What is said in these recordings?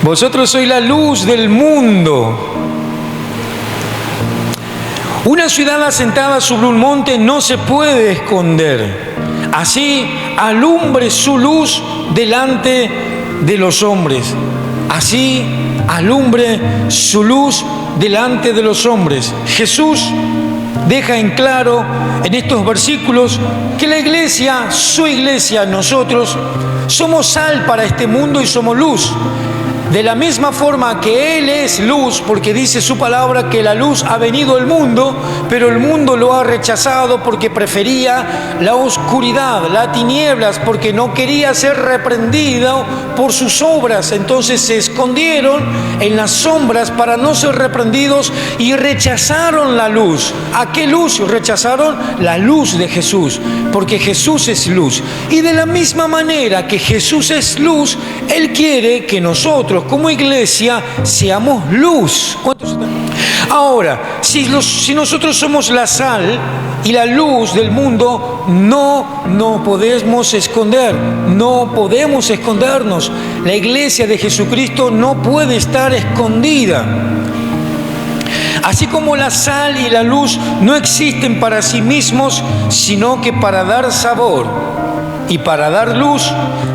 Vosotros sois la luz del mundo. Una ciudad asentada sobre un monte no se puede esconder. Así alumbre su luz delante de los hombres. Así alumbre su luz delante de los hombres. Jesús deja en claro en estos versículos que la iglesia, su iglesia, nosotros, somos sal para este mundo y somos luz. De la misma forma que Él es luz, porque dice su palabra que la luz ha venido al mundo, pero el mundo lo ha rechazado porque prefería la oscuridad, las tinieblas, porque no quería ser reprendido por sus obras. Entonces se escondieron en las sombras para no ser reprendidos y rechazaron la luz. ¿A qué luz rechazaron? La luz de Jesús, porque Jesús es luz. Y de la misma manera que Jesús es luz, Él quiere que nosotros como iglesia seamos luz. Ahora, si nosotros somos la sal y la luz del mundo, no podemos esconder, no podemos escondernos. La iglesia de Jesucristo no puede estar escondida. Así como la sal y la luz no existen para sí mismos, sino que para dar sabor y para dar luz,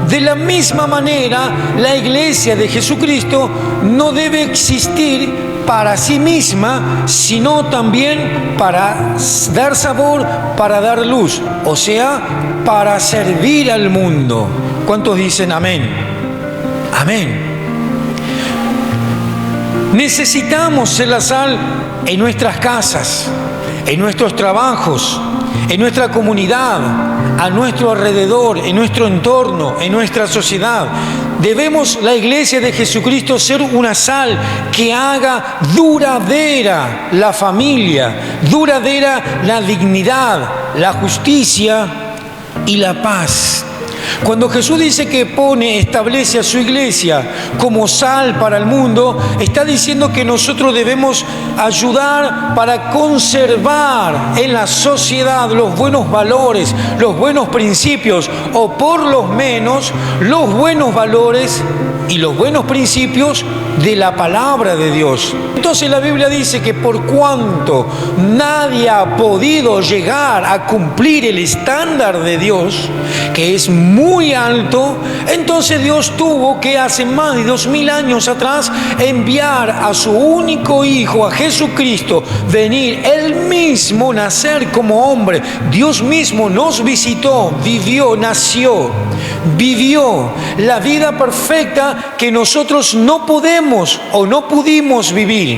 de la misma manera la iglesia de Jesucristo no debe existir para sí misma, sino también para dar sabor, para dar luz, o sea, para servir al mundo. ¿Cuántos dicen amén? Amén. Necesitamos ser la sal en nuestras casas, en nuestros trabajos, en nuestra comunidad, a nuestro alrededor, en nuestro entorno, en nuestra sociedad. Debemos, la iglesia de Jesucristo, ser una sal que haga duradera la familia, duradera la dignidad, la justicia y la paz. Cuando Jesús dice que establece a su iglesia como sal para el mundo, está diciendo que nosotros debemos ayudar para conservar en la sociedad los buenos valores, los buenos principios, o por lo menos los buenos valores y los buenos principios de la palabra de Dios. Entonces la Biblia dice que por cuanto nadie ha podido llegar a cumplir el estándar de Dios, que es muy alto, entonces Dios tuvo que hace más de 2000 años atrás enviar a su único Hijo, a Jesucristo, venir Él mismo, nacer como hombre. Dios mismo nos visitó, vivió, nació, vivió la vida perfecta que nosotros no podemos o no pudimos vivir.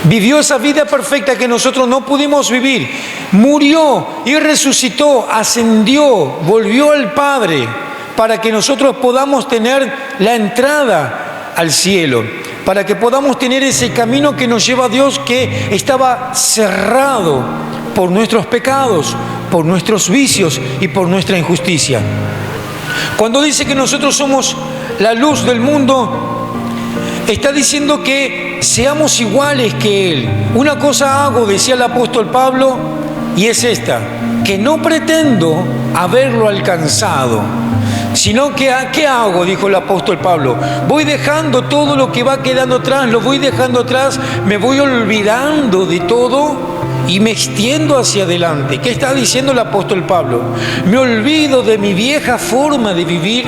Vivió esa vida perfecta que nosotros no pudimos vivir. Murió y resucitó, ascendió, volvió al Padre para que nosotros podamos tener la entrada al cielo, para que podamos tener ese camino que nos lleva a Dios, que estaba cerrado por nuestros pecados, por nuestros vicios y por nuestra injusticia. Cuando dice que nosotros somos la luz del mundo, está diciendo que seamos iguales que Él. Una cosa hago, decía el apóstol Pablo, y es esta: que no pretendo haberlo alcanzado, sino que ¿qué hago? Dijo el apóstol Pablo. Voy dejando todo lo que va quedando atrás, lo voy dejando atrás, me voy olvidando de todo y me extiendo hacia adelante. ¿Qué está diciendo el apóstol Pablo? Me olvido de mi vieja forma de vivir,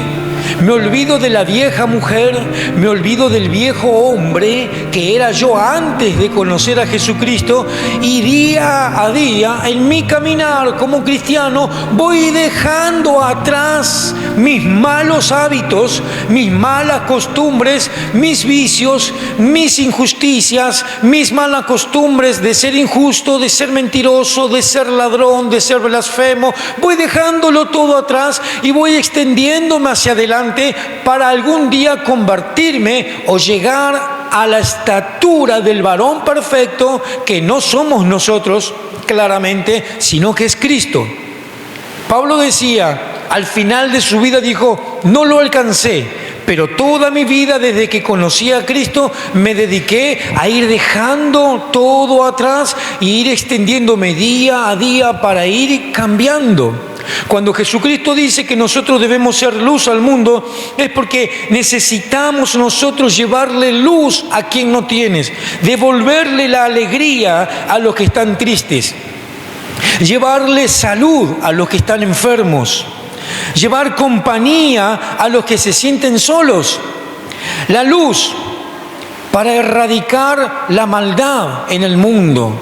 me olvido de la vieja mujer, me olvido del viejo hombre que era yo antes de conocer a Jesucristo, y día a día en mi caminar como cristiano voy dejando atrás mis malos hábitos, mis malas costumbres, mis vicios, mis injusticias, mis malas costumbres de ser injusto, de ser mentiroso, de ser ladrón, de ser blasfemo. Voy dejándolo todo atrás y voy extendiéndome hacia adelante para algún día convertirme o llegar a la estatura del varón perfecto, que no somos nosotros claramente, sino que es Cristo. Pablo decía, al final de su vida dijo, no lo alcancé, pero toda mi vida desde que conocí a Cristo me dediqué a ir dejando todo atrás e ir extendiéndome día a día para ir cambiando. Cuando Jesucristo dice que nosotros debemos ser luz al mundo, es porque necesitamos nosotros llevarle luz a quien no tienes, devolverle la alegría a los que están tristes, llevarle salud a los que están enfermos, llevar compañía a los que se sienten solos. La luz para erradicar la maldad en el mundo,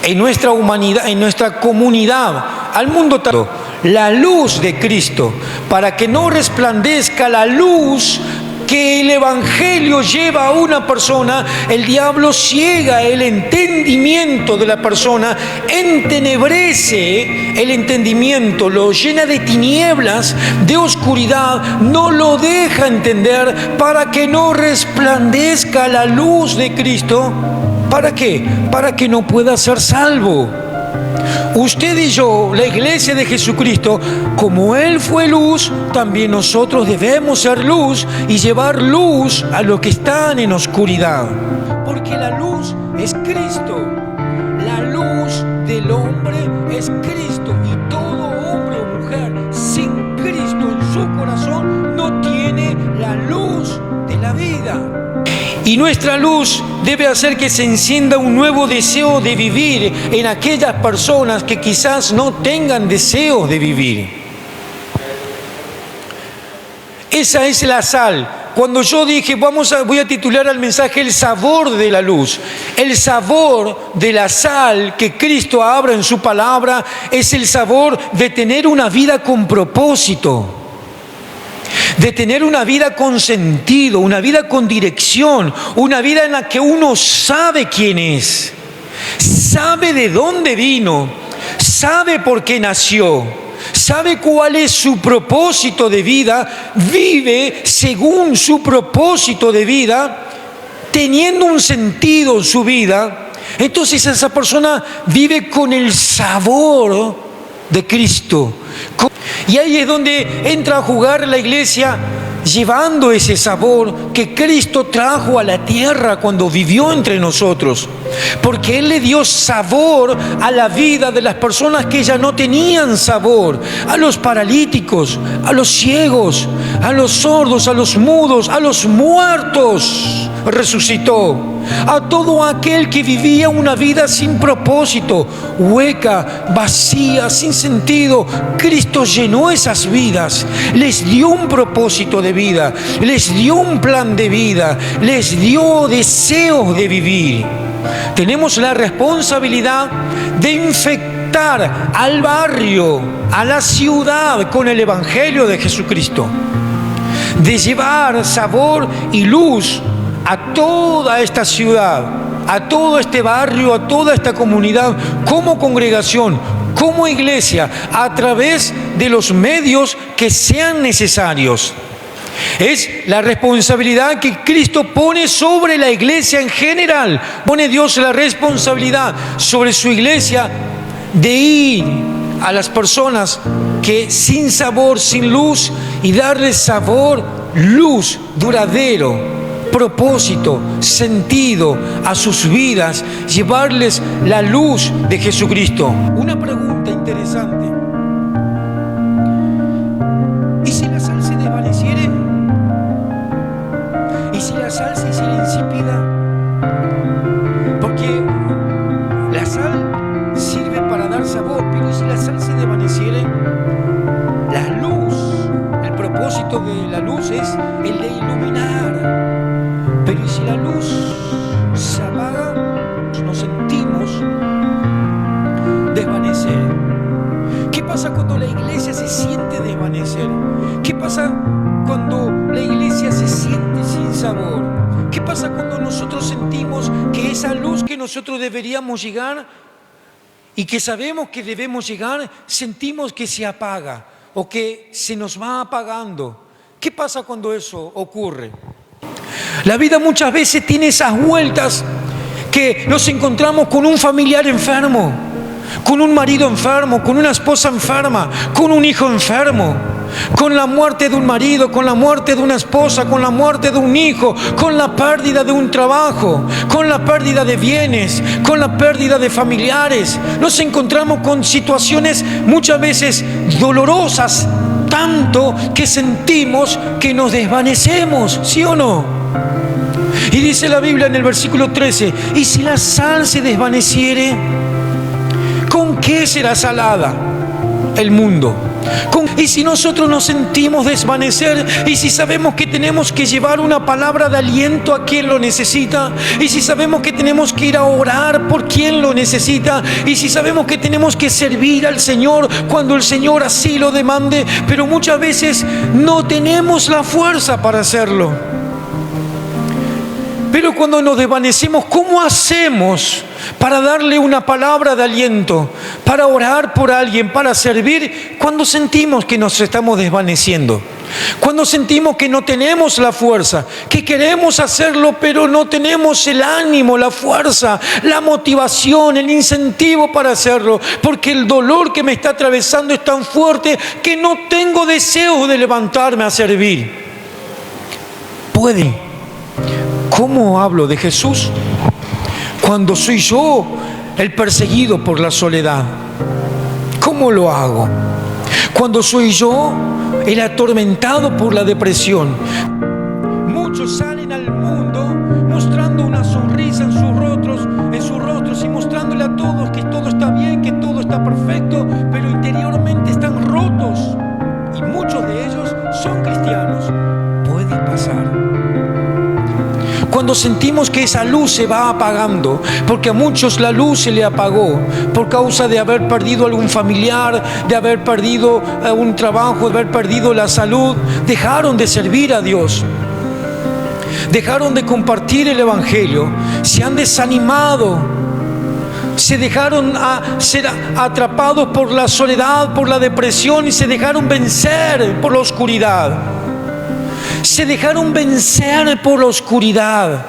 en nuestra humanidad, en nuestra comunidad, al mundo todo. La luz de Cristo, para que no resplandezca la luz que el Evangelio lleva a una persona, el diablo ciega el entendimiento de la persona, entenebrece el entendimiento, lo llena de tinieblas, de oscuridad, no lo deja entender para que no resplandezca la luz de Cristo. ¿Para qué? Para que no pueda ser salvo. Usted y yo, la iglesia de Jesucristo, como Él fue luz, también nosotros debemos ser luz y llevar luz a los que están en oscuridad. Porque la luz es Cristo. La luz del hombre es Cristo. Y todo hombre o mujer sin Cristo en su corazón no tiene la luz de la vida. Y nuestra luz debe hacer que se encienda un nuevo deseo de vivir en aquellas personas que quizás no tengan deseos de vivir. Esa es la sal. Cuando yo dije, voy a titular al mensaje el sabor de la luz. El sabor de la sal que Cristo habla en su palabra es el sabor de tener una vida con propósito, de tener una vida con sentido, una vida con dirección, una vida en la que uno sabe quién es, sabe de dónde vino, sabe por qué nació, sabe cuál es su propósito de vida, vive según su propósito de vida, teniendo un sentido en su vida. Entonces esa persona vive con el sabor de Cristo. Y ahí es donde entra a jugar la iglesia, llevando ese sabor que Cristo trajo a la tierra cuando vivió entre nosotros. Porque Él le dio sabor a la vida de las personas que ya no tenían sabor. A los paralíticos, a los ciegos, a los sordos, a los mudos, a los muertos. Resucitó. A todo aquel que vivía una vida sin propósito, hueca, vacía, sin sentido, Cristo llenó esas vidas, les dio un propósito de vida, les dio un plan de vida, les dio deseos de vivir. Tenemos la responsabilidad de infectar al barrio, a la ciudad con el Evangelio de Jesucristo, de llevar sabor y luz a toda esta ciudad, a todo este barrio, a toda esta comunidad, como congregación, como iglesia, a través de los medios que sean necesarios. Es la responsabilidad que Cristo pone sobre la iglesia en general. Pone Dios la responsabilidad sobre su iglesia de ir a las personas que sin sabor, sin luz, y darles sabor, luz, duradero, propósito, sentido a sus vidas, llevarles la luz de Jesucristo. Una pregunta interesante: ¿y si la sal se desvaneciere? ¿Y si la sal se hiciera insípida? Porque la sal sirve para dar sabor, pero ¿y si la sal se desvaneciere? La luz, el propósito de la luz es el de iluminar. Pero ¿y si la luz se apaga? Nos sentimos desvanecer. ¿Qué pasa cuando la iglesia se siente desvanecer? ¿Qué pasa cuando la iglesia se siente sin sabor? ¿Qué pasa cuando nosotros sentimos que esa luz que nosotros deberíamos llegar y que sabemos que debemos llegar, sentimos que se apaga o que se nos va apagando? ¿Qué pasa cuando eso ocurre? La vida muchas veces tiene esas vueltas que nos encontramos con un familiar enfermo, con un marido enfermo, con una esposa enferma, con un hijo enfermo, con la muerte de un marido, con la muerte de una esposa, con la muerte de un hijo, con la pérdida de un trabajo, con la pérdida de bienes, con la pérdida de familiares. Nos encontramos con situaciones muchas veces dolorosas, tanto que sentimos que nos desvanecemos, ¿sí o no? Y dice la Biblia en el versículo 13, y si la sal se desvaneciere, ¿con qué será salada el mundo? Y si nosotros nos sentimos desvanecer, y si sabemos que tenemos que llevar una palabra de aliento a quien lo necesita, y si sabemos que tenemos que ir a orar por quien lo necesita, y si sabemos que tenemos que servir al Señor cuando el Señor así lo demande, pero muchas veces no tenemos la fuerza para hacerlo. Pero cuando nos desvanecemos, ¿cómo hacemos para darle una palabra de aliento, para orar por alguien, para servir, cuando sentimos que nos estamos desvaneciendo? Cuando sentimos que no tenemos la fuerza, que queremos hacerlo, pero no tenemos el ánimo, la fuerza, la motivación, el incentivo para hacerlo, porque el dolor que me está atravesando es tan fuerte que no tengo deseo de levantarme a servir. Puede. ¿Cómo hablo de Jesús? Cuando soy yo el perseguido por la soledad. ¿Cómo lo hago? Cuando soy yo el atormentado por la depresión. Muchos salen al mundo mostrando una sonrisa en sus rostros y mostrándole a todos que todo está bien, que todo está perfecto, pero interiormente están rotos. Y muchos de ellos son cristianos. Puede pasar. Cuando sentimos que esa luz se va apagando, porque a muchos la luz se le apagó por causa de haber perdido algún familiar, de haber perdido un trabajo, de haber perdido la salud, dejaron de servir a Dios, dejaron de compartir el Evangelio, se han desanimado, se dejaron ser atrapados por la soledad, por la depresión, y se dejaron vencer por la oscuridad. Se dejaron vencer por la oscuridad.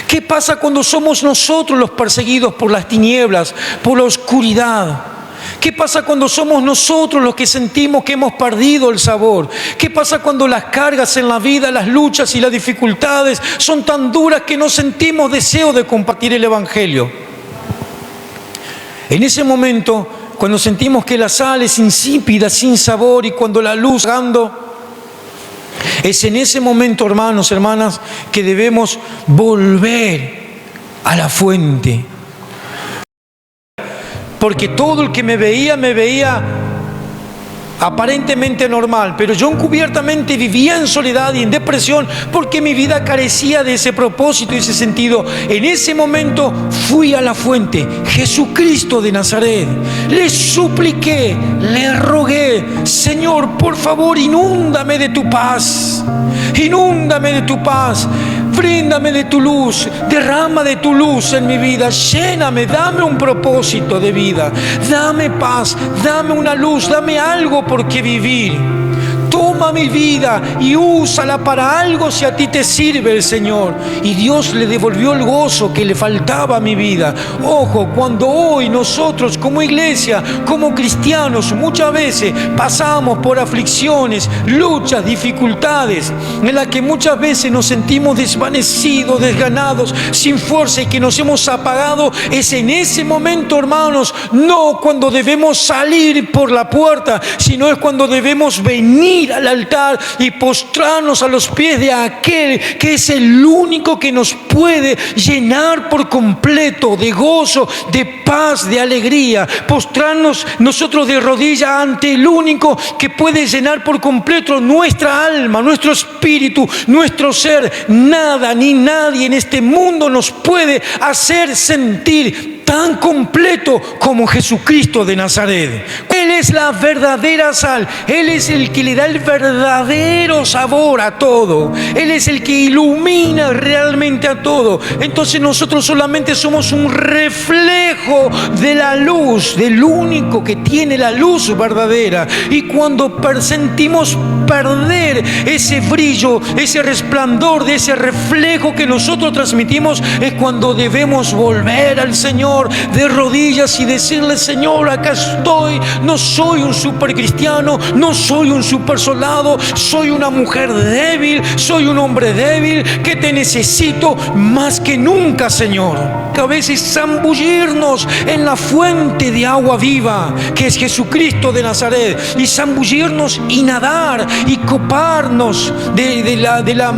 ¿Qué pasa cuando somos nosotros los perseguidos por las tinieblas, por la oscuridad? ¿Qué pasa cuando somos nosotros los que sentimos que hemos perdido el sabor? ¿Qué pasa cuando las cargas en la vida, las luchas y las dificultades son tan duras que no sentimos deseo de compartir el Evangelio? En ese momento, cuando sentimos que la sal es insípida, sin sabor, y cuando la luz ando, es en ese momento, hermanos, hermanas, que debemos volver a la fuente. Porque todo el que me veía aparentemente normal, pero yo encubiertamente vivía en soledad y en depresión porque mi vida carecía de ese propósito y ese sentido. En ese momento fui a la fuente, Jesucristo de Nazaret. Le supliqué, le rogué: Señor, por favor, inúndame de tu paz, inúndame de tu paz. Bríndame de tu luz, derrama de tu luz en mi vida, lléname, dame un propósito de vida, dame paz, dame una luz, dame algo por qué vivir. Toma mi vida y úsala para algo si a ti te sirve el Señor. Y Dios le devolvió el gozo que le faltaba a mi vida. Ojo, cuando hoy nosotros como iglesia, como cristianos, muchas veces pasamos por aflicciones, luchas, dificultades, en las que muchas veces nos sentimos desvanecidos, desganados, sin fuerza, y que nos hemos apagado, es en ese momento, hermanos, no cuando debemos salir por la puerta, sino es cuando debemos venir al altar y postrarnos a los pies de aquel que es el único que nos puede llenar por completo de gozo, de paz, de alegría. Postrarnos nosotros de rodillas ante el único que puede llenar por completo nuestra alma, nuestro espíritu, nuestro ser. Nada ni nadie en este mundo nos puede hacer sentir tan completo como Jesucristo de Nazaret. Él es la verdadera sal. Él es el que le da el verdadero sabor a todo. Él es el que ilumina realmente a todo. Entonces nosotros solamente somos un reflejo de la luz, del único que tiene la luz verdadera. Y cuando sentimos perder ese brillo, ese resplandor de ese reflejo que nosotros transmitimos, es cuando debemos volver al Señor de rodillas y decirle: Señor, acá estoy, no soy un super cristiano, no soy un super soldado, soy una mujer débil, soy un hombre débil que te necesito más que nunca, Señor. Que a veces zambullirnos en la fuente de agua viva, que es Jesucristo de Nazaret, y zambullirnos y nadar y coparnos de la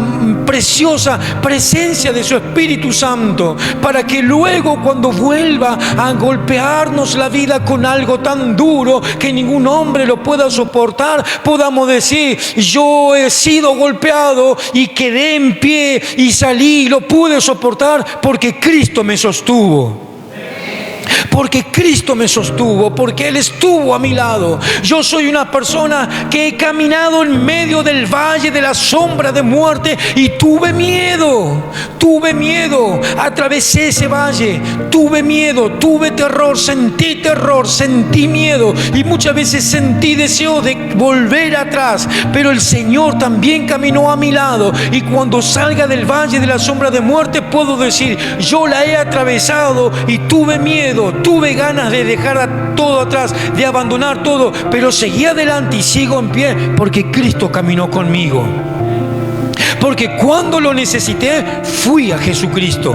preciosa presencia de su Espíritu Santo, para que luego, cuando vuelva a golpearnos la vida con algo tan duro que ningún hombre lo pueda soportar, podamos decir: yo he sido golpeado y quedé en pie y salí y lo pude soportar porque Cristo me sostuvo. Porque Cristo me sostuvo, porque Él estuvo a mi lado. Yo soy una persona que he caminado en medio del valle de la sombra de muerte y tuve miedo, atravesé ese valle, tuve miedo, tuve terror, sentí miedo y muchas veces sentí deseo de volver atrás, pero el Señor también caminó a mi lado, y cuando salga del valle de la sombra de muerte puedo decir: yo la he atravesado y tuve miedo, tuve ganas de dejar todo atrás, de abandonar todo, pero seguí adelante y sigo en pie porque Cristo caminó conmigo. Porque cuando lo necesité, fui a Jesucristo.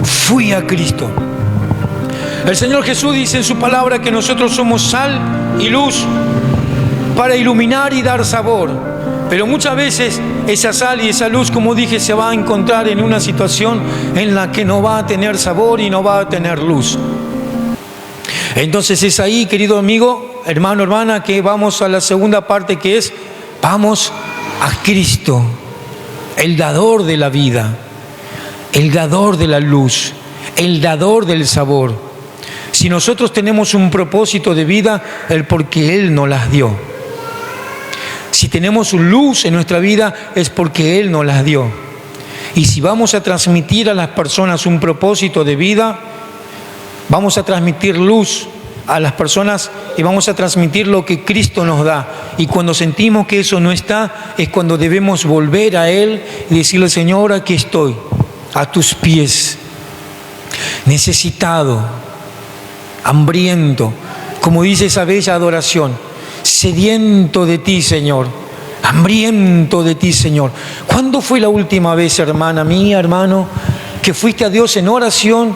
Fui a Cristo. El Señor Jesús dice en su palabra que nosotros somos sal y luz para iluminar y dar sabor. Pero muchas veces esa sal y esa luz, como dije, se va a encontrar en una situación en la que no va a tener sabor y no va a tener luz. Entonces es ahí, querido amigo, hermano, hermana, que vamos a la segunda parte, que es: vamos a Cristo, el dador de la vida, el dador de la luz, el dador del sabor. Si nosotros tenemos un propósito de vida, es porque Él nos las dio. Si tenemos luz en nuestra vida, es porque Él nos las dio. Y si vamos a transmitir a las personas un propósito de vida, vamos a transmitir luz a las personas y vamos a transmitir lo que Cristo nos da. Y cuando sentimos que eso no está, es cuando debemos volver a Él y decirle: Señor, aquí estoy, a tus pies, necesitado, hambriento, como dice esa bella adoración, sediento de ti, Señor, hambriento de ti, Señor. ¿Cuándo fue la última vez, hermana mía, hermano, que fuiste a Dios en oración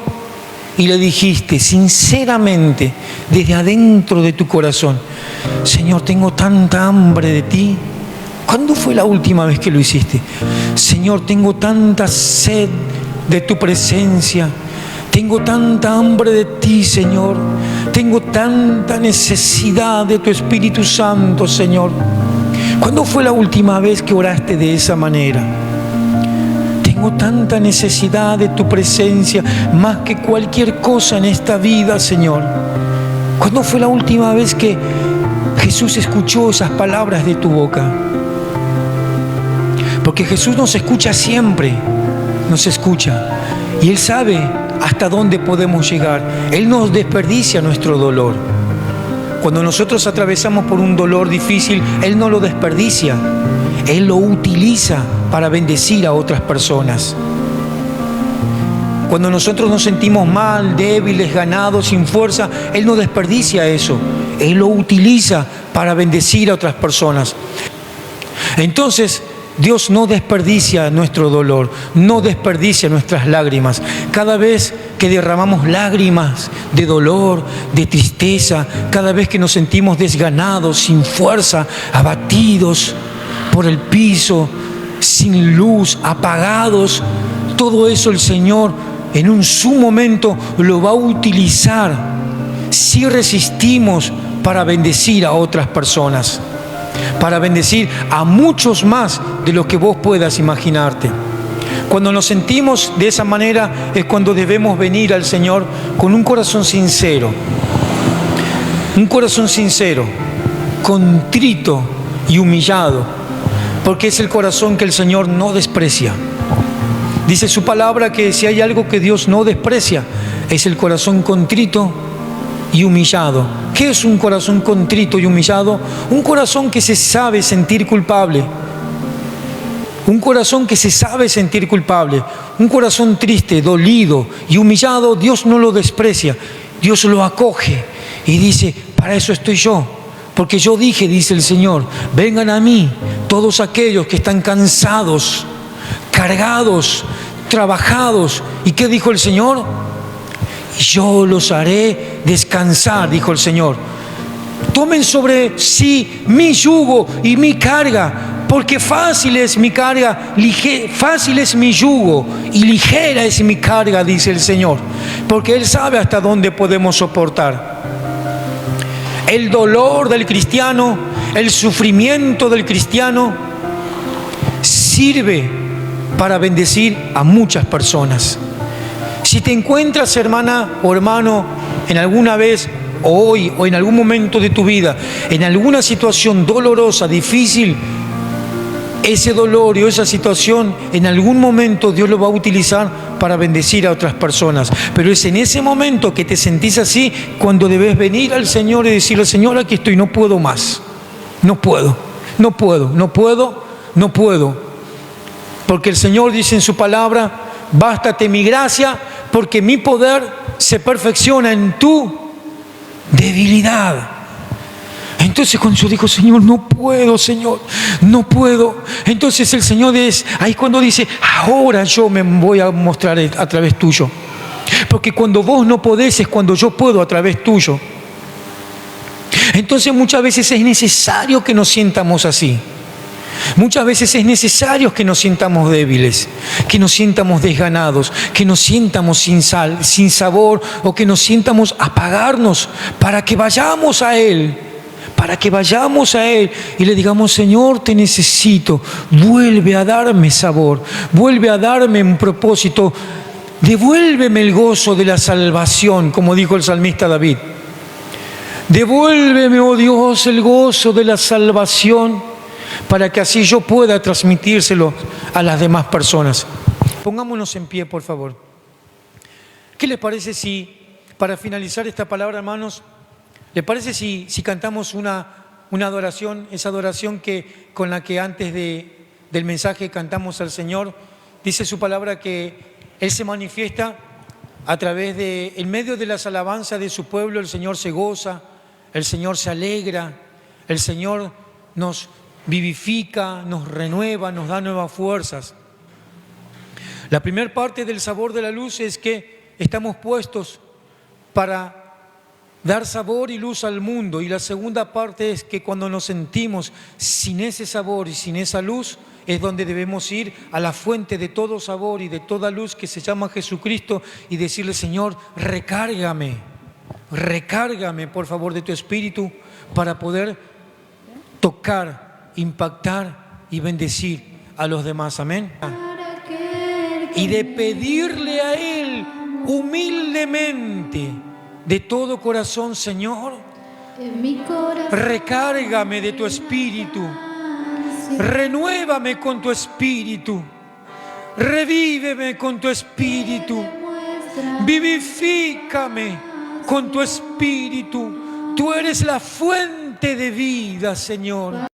y le dijiste sinceramente, desde adentro de tu corazón: Señor, tengo tanta hambre de ti? ¿Cuándo fue la última vez que lo hiciste? Señor, tengo tanta sed de tu presencia, tengo tanta hambre de ti, Señor, tengo tanta necesidad de tu Espíritu Santo, Señor. ¿Cuándo fue la última vez que oraste de esa manera? Tengo tanta necesidad de tu presencia, más que cualquier cosa en esta vida, Señor. ¿Cuándo fue la última vez que Jesús escuchó esas palabras de tu boca? Porque Jesús nos escucha siempre, nos escucha. Y Él sabe hasta dónde podemos llegar. Él nos desperdicia nuestro dolor. Cuando nosotros atravesamos por un dolor difícil, Él no lo desperdicia. Él lo utiliza para bendecir a otras personas. Cuando nosotros nos sentimos mal, débiles, ganados, sin fuerza, Él no desperdicia eso. Él lo utiliza para bendecir a otras personas. Entonces, Dios no desperdicia nuestro dolor, no desperdicia nuestras lágrimas. Cada vez que derramamos lágrimas de dolor, de tristeza, cada vez que nos sentimos desganados, sin fuerza, abatidos por el piso, sin luz, apagados, todo eso el Señor en su momento lo va a utilizar si resistimos para bendecir a otras personas, para bendecir a muchos más de lo que vos puedas imaginarte. Cuando nos sentimos de esa manera es cuando debemos venir al Señor con un corazón sincero, contrito y humillado, porque es el corazón que el Señor no desprecia. Dice su palabra que si hay algo que Dios no desprecia, es el corazón contrito y humillado. ¿Qué es un corazón contrito y humillado? Un corazón que se sabe sentir culpable. Un corazón que se sabe sentir culpable. Un corazón triste, dolido y humillado, Dios no lo desprecia. Dios lo acoge y dice: Para eso estoy yo. Porque yo dije, dice el Señor, vengan a mí todos aquellos que están cansados, cargados, trabajados. ¿Y qué dijo el Señor? Yo los haré descansar, dijo el Señor. Tomen sobre sí mi yugo y mi carga, porque fácil es mi carga, fácil es mi yugo y ligera es mi carga, dice el Señor. Porque Él sabe hasta dónde podemos soportar. El dolor del cristiano, el sufrimiento del cristiano, sirve para bendecir a muchas personas. Si te encuentras, hermana o hermano, en alguna vez, o hoy, o en algún momento de tu vida, en alguna situación dolorosa, difícil, ese dolor y esa situación, en algún momento Dios lo va a utilizar para bendecir a otras personas. Pero es en ese momento que te sentís así, cuando debes venir al Señor y decirle: Señor, aquí estoy, no puedo más. No puedo. Porque el Señor dice en su palabra: bástate mi gracia, porque mi poder se perfecciona en tu debilidad. Entonces cuando yo digo: Señor, no puedo, Señor, no puedo. Entonces el Señor es ahí cuando dice: ahora yo me voy a mostrar a través tuyo. Porque cuando vos no podés es cuando yo puedo a través tuyo. Entonces muchas veces es necesario que nos sientamos así. Muchas veces es necesario que nos sientamos débiles, que nos sientamos desganados, que nos sientamos sin sabor, o que nos sientamos apagarnos, para que vayamos a Él. Para que vayamos a Él y le digamos: Señor, te necesito, vuelve a darme sabor, vuelve a darme un propósito, devuélveme el gozo de la salvación, como dijo el salmista David. Devuélveme, oh Dios, el gozo de la salvación, para que así yo pueda transmitírselo a las demás personas. Pongámonos en pie, por favor. ¿Qué les parece si, para finalizar esta palabra, hermanos, ¿le parece si cantamos una adoración, esa adoración con la que antes del mensaje cantamos al Señor? Dice su palabra que Él se manifiesta a través en medio de las alabanzas de su pueblo. El Señor se goza, el Señor se alegra, el Señor nos vivifica, nos renueva, nos da nuevas fuerzas. La primera parte del sabor de la luz es que estamos puestos para dar sabor y luz al mundo, y la segunda parte es que cuando nos sentimos sin ese sabor y sin esa luz, es donde debemos ir a la fuente de todo sabor y de toda luz, que se llama Jesucristo, y decirle: Señor, recárgame por favor de tu Espíritu, para poder tocar, impactar y bendecir a los demás. Amén. Y de pedirle a Él humildemente, de todo corazón: Señor, recárgame de tu Espíritu, renuévame con tu Espíritu, revíveme con tu Espíritu, vivifícame con tu Espíritu. Tú eres la fuente de vida, Señor.